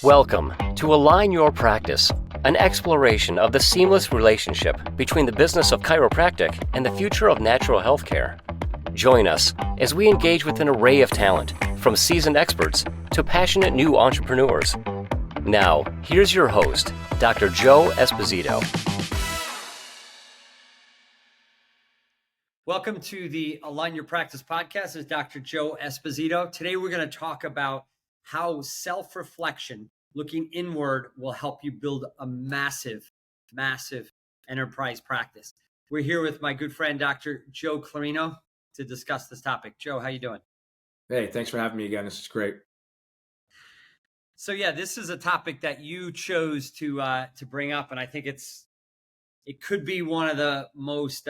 Welcome to Align Your Practice, an exploration of the seamless relationship between the business of chiropractic and the future of natural health care. Join us as we engage with an array of talent, from seasoned experts to passionate new entrepreneurs. Now, here's your host, Dr. Joe Esposito. Welcome to the Align Your Practice podcast. This is Dr. Joe Esposito. Today, we're going to talk about how self-reflection, looking inward, will help you build a massive enterprise practice. We're here with my good friend, Dr. Joe Clarino, to discuss this topic. Joe, how you doing? Hey, thanks for having me again. This is great. So yeah, this is a topic that you chose to bring up, and I think it could be one of the most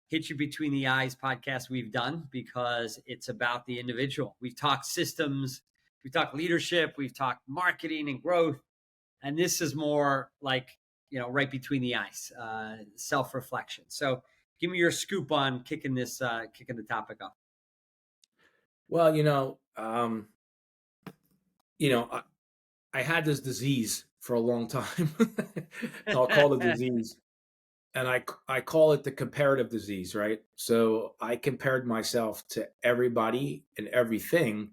hit you between the eyes podcasts we've done, because it's about the individual. We've talked systems, we've talked leadership, we've talked marketing and growth, and this is more like, right between the eyes, self-reflection. So give me your scoop on kicking the topic off. Well, I had this disease for a long time. I'll call it a disease. And I call it the comparative disease, right? So I compared myself to everybody and everything,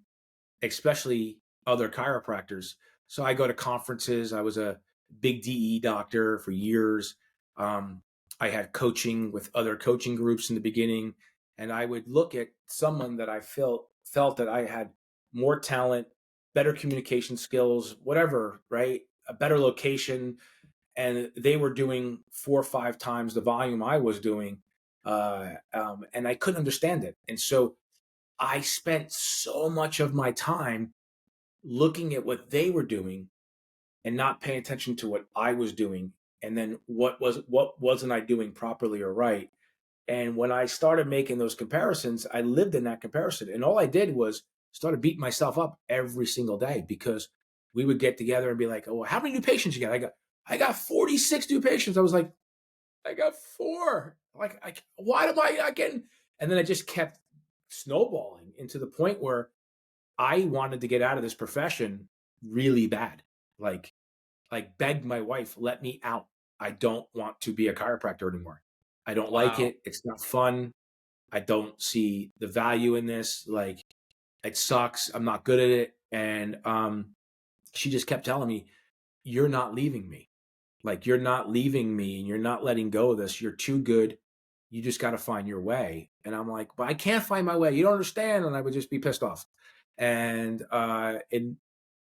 especially other chiropractors. So I go to conferences. I was a big DE doctor for years. I had coaching with other coaching groups in the beginning. And I would look at someone that I felt that I had more talent, better communication skills, whatever, right? A better location. And they were doing 4 or 5 times the volume I was doing. And I couldn't understand it. And so I spent so much of my time looking at what they were doing and not paying attention to what I was doing. And then what wasn't I doing properly or right? And when I started making those comparisons, I lived in that comparison. And all I did was started beating myself up every single day, because we would get together and be like, oh, how many new patients you got? I got 46 new patients. I was like, I got 4. Why am I not getting? And then I just kept snowballing into the point where I wanted to get out of this profession really bad. Like begged my wife, let me out. I don't want to be a chiropractor anymore. I don't like it. It's not fun. I don't see the value in this. Like, it sucks. I'm not good at it. And she just kept telling me, you're not leaving me. Like, you're not leaving me and you're not letting go of this. You're too good. You just got to find your way. And I'm like, but I can't find my way. You don't understand. And I would just be pissed off. And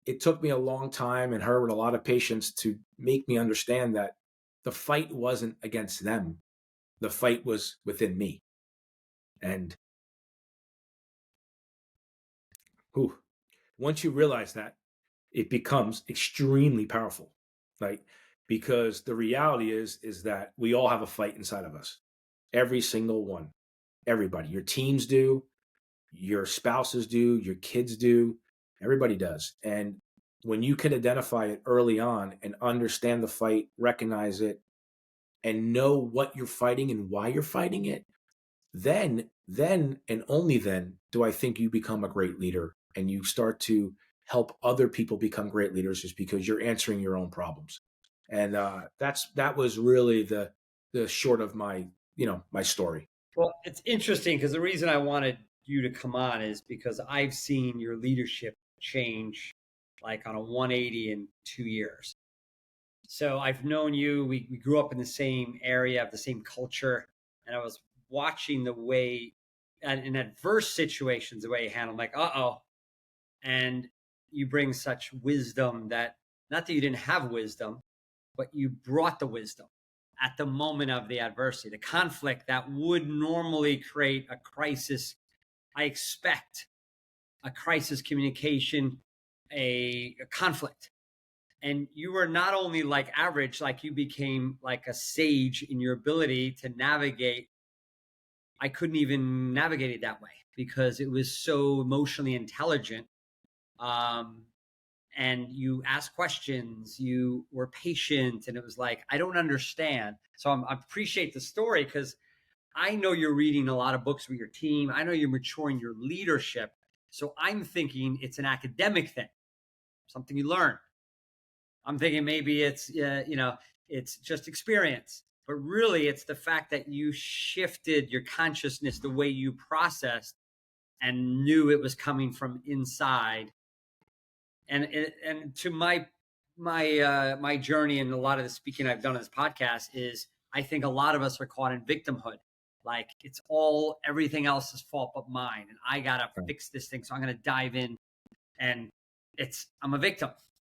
it took me a long time and her with a lot of patience to make me understand that the fight wasn't against them. The fight was within me. And once you realize that, it becomes extremely powerful, right? Because the reality is that we all have a fight inside of us. Every single one. Everybody. Your teams do. Your spouses do. Your kids do. Everybody does. And when you can identify it early on and understand the fight, recognize it, and know what you're fighting and why you're fighting it, then and only then do I think you become a great leader, and you start to help other people become great leaders, is because you're answering your own problems. And that was really the short of my story. Well, it's interesting, because the reason I wanted you to come on is because I've seen your leadership change like on a 180 in 2 years. So I've known you, we grew up in the same area, have the same culture, and I was watching the way, and in adverse situations, the way you handle, like, and you bring such wisdom that, not that you didn't have wisdom, but you brought the wisdom at the moment of the adversity, the conflict that would normally create a crisis. I expect a crisis communication, a conflict. And you were not only like average, like you became like a sage in your ability to navigate. I couldn't even navigate it that way because it was so emotionally intelligent. And you asked questions, you were patient, and it was like, I don't understand. So I appreciate the story, because I know you're reading a lot of books with your team. I know you're maturing your leadership. So I'm thinking it's an academic thing. something you learn. I'm thinking maybe it's, it's just experience, but really it's the fact that you shifted your consciousness, the way you processed, and knew it was coming from inside. And to my journey and a lot of the speaking I've done on this podcast is, I think a lot of us are caught in victimhood. Like it's all everything else's fault but mine, and I gotta fix this thing. So I'm gonna dive in, and I'm a victim.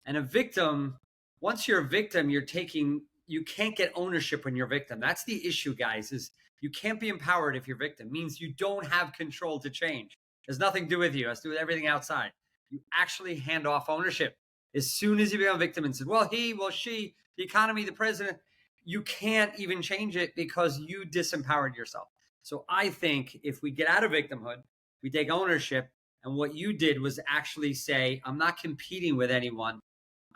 And a victim, once you're a victim, you can't get ownership when you're a victim. That's the issue, guys, is you can't be empowered if you're a victim. It means you don't have control to change. There's nothing to do with you. It has to do with everything outside. You actually hand off ownership. As soon as you become a victim and said, well, he, well, she, the economy, the president, you can't even change it because you disempowered yourself. So I think if we get out of victimhood, we take ownership. And what you did was actually say, I'm not competing with anyone.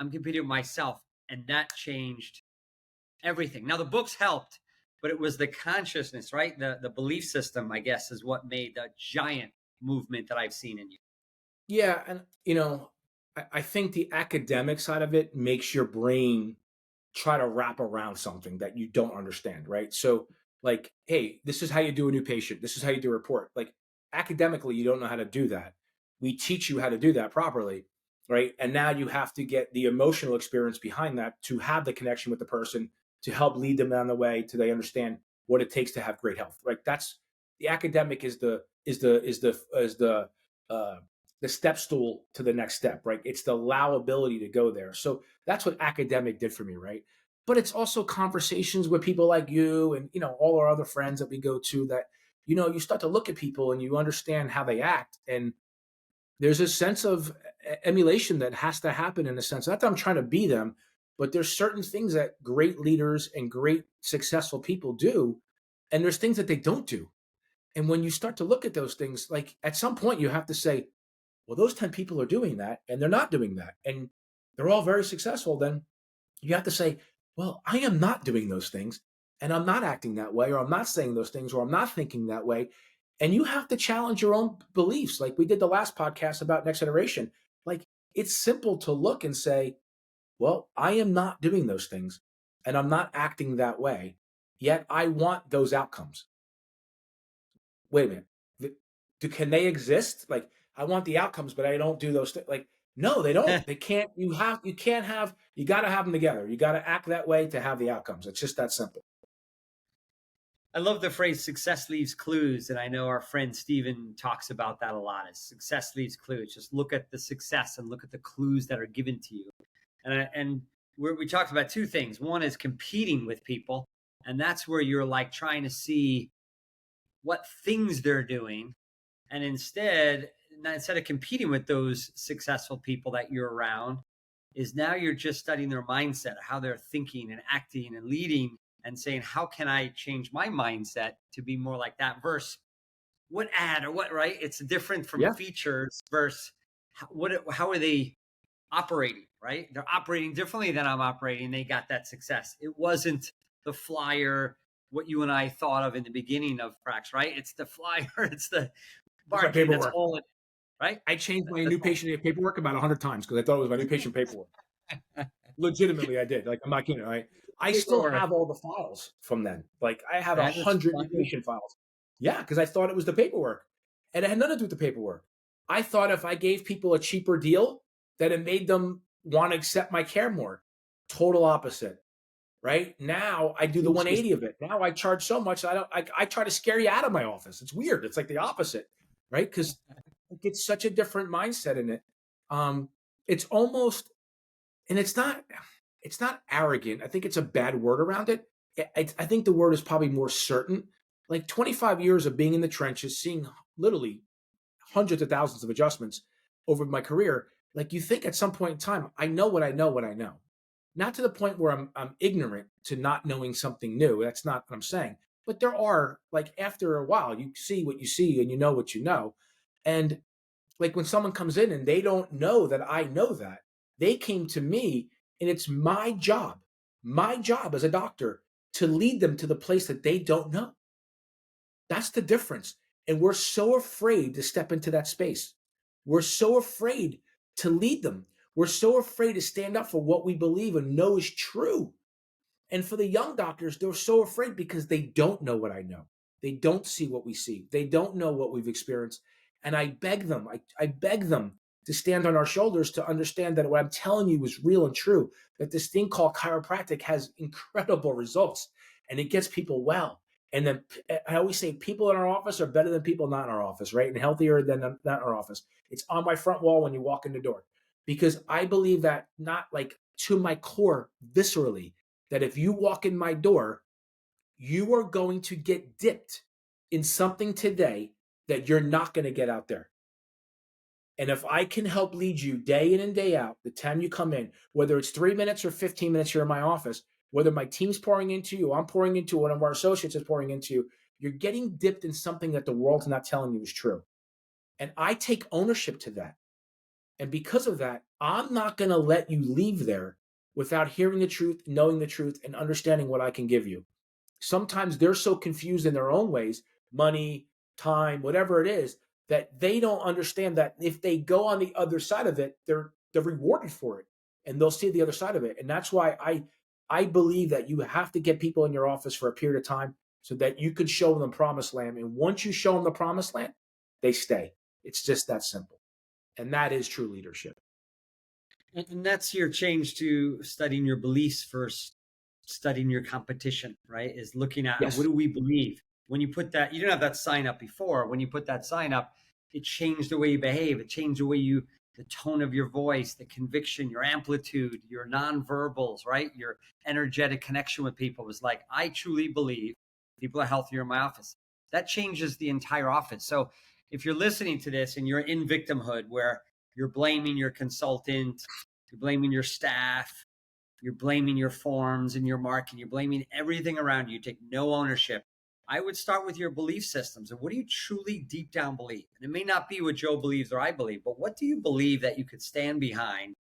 I'm competing with myself. And that changed everything. Now, the books helped, but it was the consciousness, right? The belief system, I guess, is what made the giant movement that I've seen in you. Yeah. And, I think the academic side of it makes your brain try to wrap around something that you don't understand, right? So like, hey, this is how you do a new patient. This is how you do a report. Like academically, you don't know how to do that. We teach you how to do that properly, right? And now you have to get the emotional experience behind that to have the connection with the person, to help lead them down the way to they understand what it takes to have great health. Like that's the academic is the step stool to the next step, right? It's the allowability to go there. So that's what academic did for me, right? But it's also conversations with people like you and, all our other friends that we go to that, you start to look at people and you understand how they act. And there's a sense of emulation that has to happen in a sense. Not that I'm trying to be them, but there's certain things that great leaders and great successful people do. And there's things that they don't do. And when you start to look at those things, like at some point you have to say, well, those 10 people are doing that and they're not doing that. And they're all very successful. Then you have to say, well, I am not doing those things and I'm not acting that way, or I'm not saying those things, or I'm not thinking that way. And you have to challenge your own beliefs. Like we did the last podcast about next generation. Like it's simple to look and say, well, I am not doing those things and I'm not acting that way. Yet I want those outcomes. Wait a minute. Can they exist? Like I want the outcomes, but I don't do those things. Like, no, they don't. They can't. You got to have them together. You got to act that way to have the outcomes. It's just that simple. I love the phrase success leaves clues. And I know our friend Steven talks about that a lot. Is success leaves clues. Just look at the success and look at the clues that are given to you. And we talked about two things. One is competing with people. And that's where you're like trying to see what things they're doing. And instead of competing with those successful people that you're around, is now you're just studying their mindset, how they're thinking and acting and leading, and saying, how can I change my mindset to be more like that versus what ad or what, right? It's different from features versus how are they operating, right? They're operating differently than I'm operating. They got that success. It wasn't the flyer, what you and I thought of in the beginning of Prax, right? It's the flyer. It's the marketing. That's all it, right? I changed my new patient paperwork about 100 times because I thought it was my new patient paperwork. Legitimately, I did. Like, I'm not kidding, right? I still have all the files from then. Like, I have 100 new patient files. Yeah, because I thought it was the paperwork. And it had nothing to do with the paperwork. I thought if I gave people a cheaper deal, that it made them want to accept my care more. Total opposite. Right now, I do the 180 of it. Now I charge so much. I try to scare you out of my office. It's weird. It's like the opposite, right? Because it's such a different mindset in it. It's almost, and it's not arrogant. I think it's a bad word around it. I think the word is probably more certain. Like 25 years of being in the trenches, seeing literally hundreds of thousands of adjustments over my career. Like you think at some point in time, I know what I know. Not to the point where I'm ignorant to not knowing something new. That's not what I'm saying. But there are, like, after a while, you see what you see and you know what you know. And like when someone comes in and they don't know that I know that, they came to me, and it's my job as a doctor to lead them to the place that they don't know. That's the difference. And we're so afraid to step into that space. We're so afraid to lead them. We're so afraid to stand up for what we believe and know is true. And for the young doctors, they're so afraid because they don't know what I know. They don't see what we see. They don't know what we've experienced. And I beg them, I beg them to stand on our shoulders to understand that what I'm telling you is real and true, that this thing called chiropractic has incredible results and it gets people well. And then I always say people in our office are better than people not in our office, right? And healthier than not in our office. It's on my front wall when you walk in the door. Because I believe that, not like to my core, viscerally, that if you walk in my door, you are going to get dipped in something today that you're not going to get out there. And if I can help lead you day in and day out, the time you come in, whether it's 3 minutes or 15 minutes here in my office, whether my team's pouring into you, I'm pouring into one of our associates is pouring into you, you're getting dipped in something that the world's not telling you is true. And I take ownership to that. And because of that, I'm not going to let you leave there without hearing the truth, knowing the truth, and understanding what I can give you. Sometimes they're so confused in their own ways, money, time, whatever it is, that they don't understand that if they go on the other side of it, they're rewarded for it, and they'll see the other side of it. And that's why I believe that you have to get people in your office for a period of time so that you can show them the promised land. And once you show them the promised land, they stay. It's just that simple. And that is true leadership. And that's your change to studying your beliefs versus studying your competition, right? Is looking at Yes. What do we believe? When you put that, you didn't have that sign up before. When you put that sign up, it changed the way you behave. It changed the way the tone of your voice, the conviction, your amplitude, your nonverbals, right? Your energetic connection with people was like, I truly believe people are healthier in my office. That changes the entire office. So if you're listening to this and you're in victimhood where you're blaming your consultant, you're blaming your staff, you're blaming your forms and your marketing, you're blaming everything around you, you take no ownership, I would start with your belief systems. And what do you truly deep down believe? And it may not be what Joe believes or I believe, but what do you believe that you could stand behind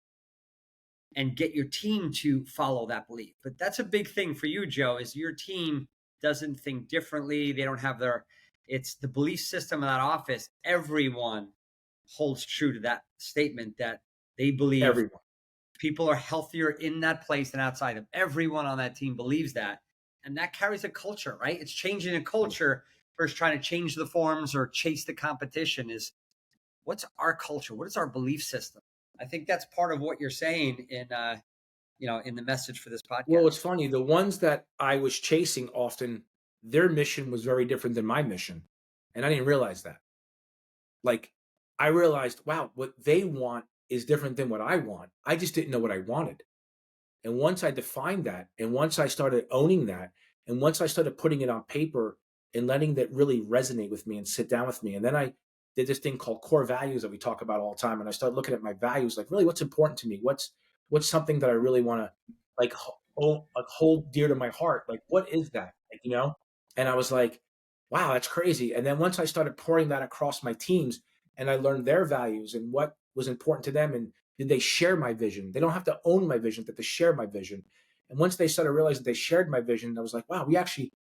and get your team to follow that belief? But that's a big thing for you, Joe, is your team doesn't think differently. They don't have it's the belief system in that office. Everyone holds true to that statement that they believe Everyone. people are healthier in that place than outside of. Everyone on that team believes that. And that carries a culture, right? It's changing a culture versus trying to change the forms or chase the competition. Is what's our culture? What is our belief system? I think that's part of what you're saying in the message for this podcast. Well, it's funny. The ones that I was chasing often, their mission was very different than my mission. And I didn't realize that. Like, I realized, wow, what they want is different than what I want. I just didn't know what I wanted. And once I defined that, and once I started owning that, and once I started putting it on paper and letting that really resonate with me and sit down with me, and then I did this thing called core values that we talk about all the time. And I started looking at my values, like really what's important to me? What's something that I really want to like hold dear to my heart? Like, what is that? Like. And I was like, wow, that's crazy. And then once I started pouring that across my teams and I learned their values and what was important to them, and did they share my vision? They don't have to own my vision, but they share my vision. And once they started realizing they shared my vision, I was like, wow, we actually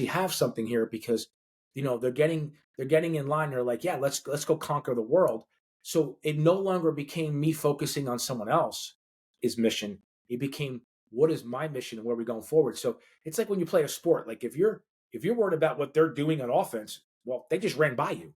have something here, because they're getting in line. They're like, yeah, let's go conquer the world. So it no longer became me focusing on someone else's mission. It became, what is my mission and where are we going forward? So it's like when you play a sport, like if you're worried about what they're doing on offense, well, they just ran by you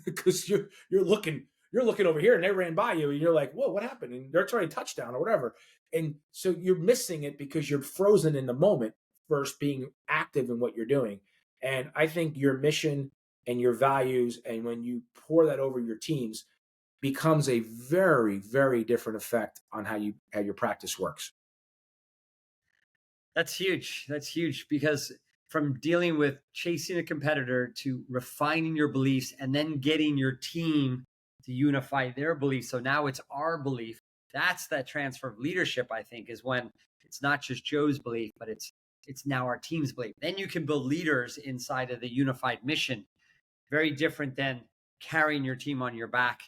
because you're looking over here and they ran by you and you're like, whoa, what happened? And they're trying to touchdown or whatever. And so you're missing it because you're frozen in the moment versus being active in what you're doing. And I think your mission and your values, and when you pour that over your teams, becomes a very, very different effect on how your practice works. That's huge. That's huge, because from dealing with chasing a competitor to refining your beliefs and then getting your team to unify their beliefs. So now it's our belief. That's that transfer of leadership, I think, is when it's not just Joe's belief, but it's now our team's belief. Then you can build leaders inside of the unified mission. Very different than carrying your team on your back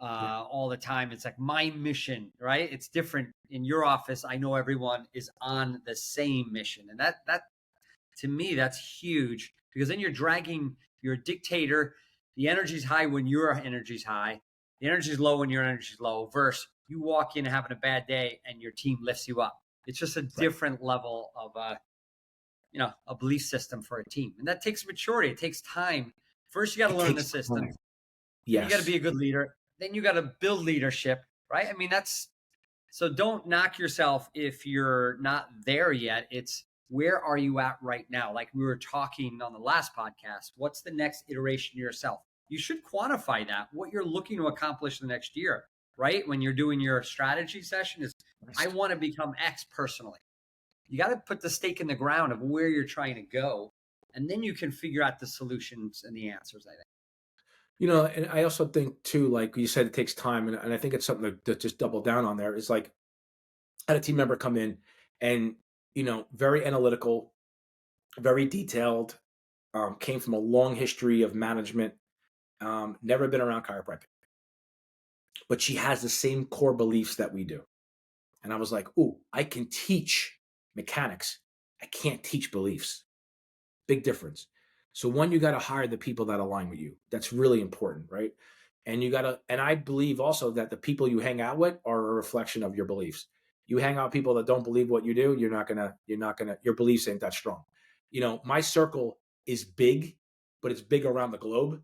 all the time. It's like my mission, right? It's different in your office. I know everyone is on the same mission. And that to me, that's huge, because then you're a dictator. The energy's high when your energy's high. The energy's low when your energy's low, versus you walk in having a bad day and your team lifts you up. It's just a different level of a belief system for a team. And that takes maturity. It takes time. First, you got to learn the system. Yes. You got to be a good leader. Then you got to build leadership, right? I mean, so don't knock yourself if you're not there yet. It's where are you at right now? Like we were talking on the last podcast, what's the next iteration of yourself? You should quantify that, what you're looking to accomplish the next year, right? When you're doing your strategy session is, I want to become X personally. You got to put the stake in the ground of where you're trying to go. And then you can figure out the solutions and the answers, I think. You know, and I also think too, like you said, it takes time. And I think it's something to just double down on there. Is like, I had a team member come in and, you know, very analytical, very detailed, came from a long history of management, never been around chiropractic. But she has the same core beliefs that we do. And I was like, ooh, I can teach mechanics. I can't teach beliefs. Big difference. So one, you got to hire the people that align with you. That's really important, right? And and I believe also that the people you hang out with are a reflection of your beliefs. You hang out with people that don't believe what you do, your beliefs ain't that strong. You know, my circle is big, but it's big around the globe.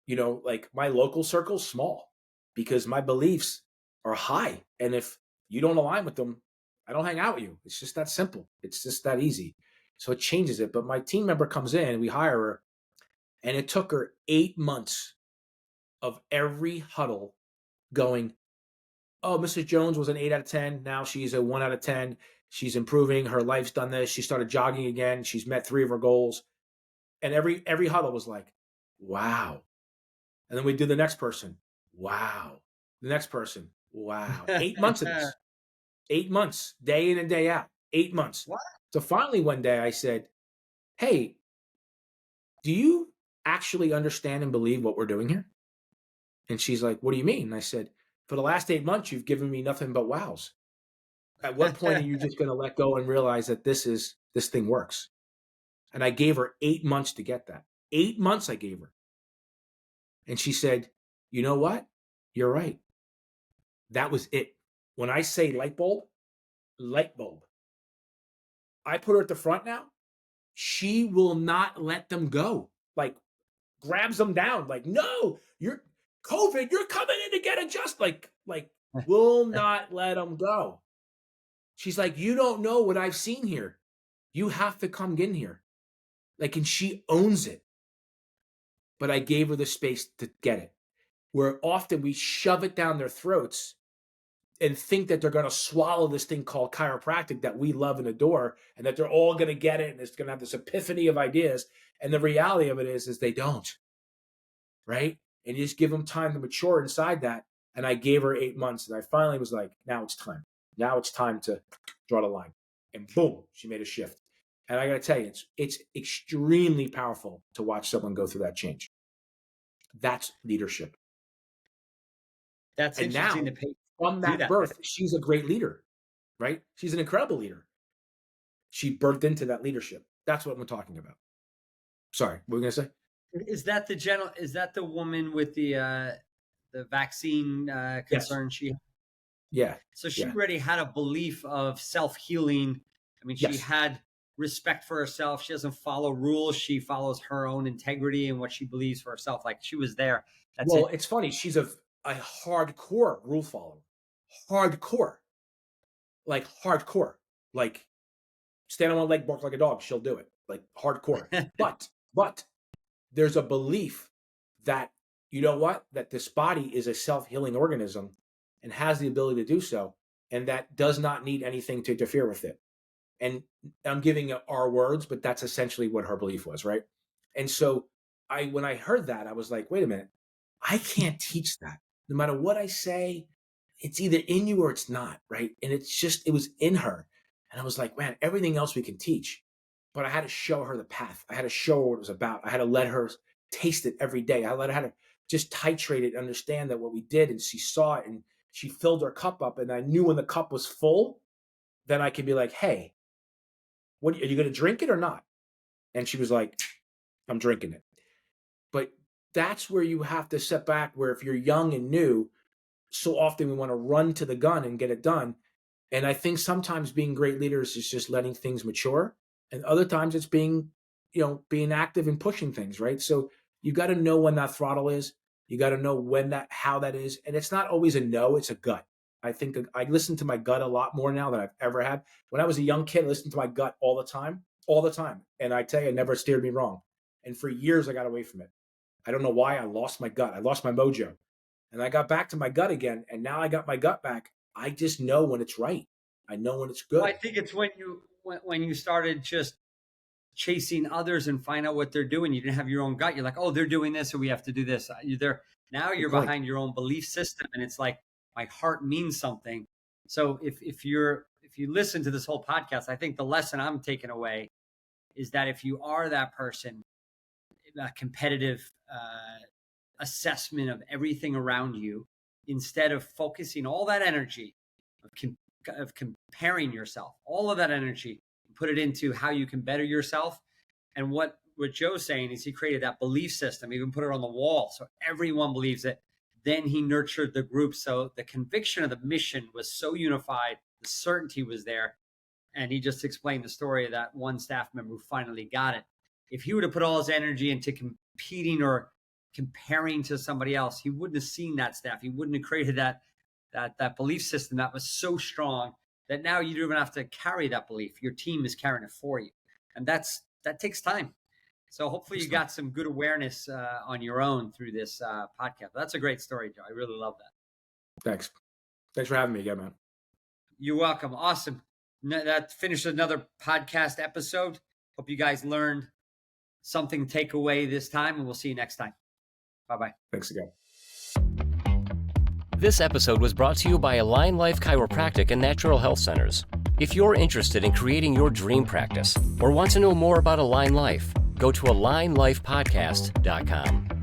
You know, like my local circle's small because my beliefs are high. And if you don't align with them, I don't hang out with you. It's just that simple. It's just that easy. So it changes it. But my team member comes in, we hire her, and it took her 8 months of every huddle going, oh, Mrs. Jones was an 8 out of 10. Now she's a 1 out of 10. She's improving. Her life's done this. She started jogging again. She's met 3 of her goals. And every huddle was like, wow. And then we do the next person. Wow. The next person. Wow. 8 months of this. 8 months, day in and day out. 8 months. What? So finally one day I said, hey, do you actually understand and believe what we're doing here? And she's like, what do you mean? And I said, for the last 8 months, you've given me nothing but wows. At what point are you just going to let go and realize that this thing works? And I gave her 8 months to get that. 8 months I gave her. And she said, you know what? You're right. That was it. When I say light bulb. I put her at the front now. She will not let them go. Like grabs them down. Like, no, you're COVID. You're coming in to get adjusted. Like will not let them go. She's like, you don't know what I've seen here. You have to come in here. Like, and she owns it. But I gave her the space to get it. Where often we shove it down their throats and think that they're going to swallow this thing called chiropractic that we love and adore, and that they're all going to get it, and it's going to have this epiphany of ideas. And the reality of it is they don't, right? And you just give them time to mature inside that. And I gave her 8 months, and I finally was like, now it's time. Now it's time to draw the line. And boom, she made a shift. And I got to tell you, it's extremely powerful to watch someone go through that change. That's leadership. That's interesting to pay. From that birth, she's a great leader, right? She's an incredible leader. She birthed into that leadership. That's what we're talking about. Sorry, what were we going to say? Is that the woman with the vaccine concern? Yes. She Yeah. So she already had a belief of self-healing. I mean, she had respect for herself. She doesn't follow rules. She follows her own integrity and what she believes for herself. Like she was there. That's it. It's funny. She's a hardcore rule follower. Hardcore. Like stand on one leg, bark like a dog. She'll do it. Like hardcore. But there's a belief that, you know what? That this body is a self-healing organism and has the ability to do so. And that does not need anything to interfere with it. And I'm giving our words, but that's essentially what her belief was, right? And so when I heard that, I was like, wait a minute, I can't teach that. No matter what I say, it's either in you or it's not, right? And it was in her. And I was like, man, everything else we can teach. But I had to show her the path. I had to show her what it was about. I had to let her taste it every day. I had to just titrate it, understand that what we did, and she saw it, and she filled her cup up. And I knew when the cup was full, then I could be like, hey, are you going to drink it or not? And she was like, I'm drinking it. But that's where you have to step back, where if you're young and new, so often we want to run to the gun and get it done. And I think sometimes being great leaders is just letting things mature. And other times it's being active and pushing things, right? So you got to know when that throttle is. You got to know how that is. And it's not always a no, it's a gut. I think I listen to my gut a lot more now than I've ever had. When I was a young kid, I listened to my gut all the time. And I tell you, it never steered me wrong. And for years, I got away from it. I don't know why. I lost my gut. I lost my mojo. And I got back to my gut again. And now I got my gut back. I just know when it's right. I know when it's good. Well, I think it's when you started just chasing others and find out what they're doing. You didn't have your own gut. You're like, oh, they're doing this, so we have to do this. Now you're behind your own belief system, and it's like my heart means something. So if you listen to this whole podcast, I think the lesson I'm taking away is that if you are that person, a competitive assessment of everything around you, instead of focusing all that energy of comparing yourself, all of that energy, put it into how you can better yourself. And what Joe's saying is he created that belief system, even put it on the wall so everyone believes it. Then he nurtured the group. So the conviction of the mission was so unified, the certainty was there. And he just explained the story of that one staff member who finally got it. If he would have put all his energy into competing or comparing to somebody else, he wouldn't have seen that staff. He wouldn't have created that belief system that was so strong that now you don't even have to carry that belief. Your team is carrying it for you. And that takes time. So hopefully you got some good awareness on your own through this podcast. That's a great story, Joe. I really love that. Thanks for having me again, man. You're welcome. Awesome. That finished another podcast episode. Hope you guys learned something to take away this time, and we'll see you next time. Bye-bye. Thanks again. This episode was brought to you by Align Life Chiropractic and Natural Health Centers. If you're interested in creating your dream practice or want to know more about Align Life, go to alignlifepodcast.com.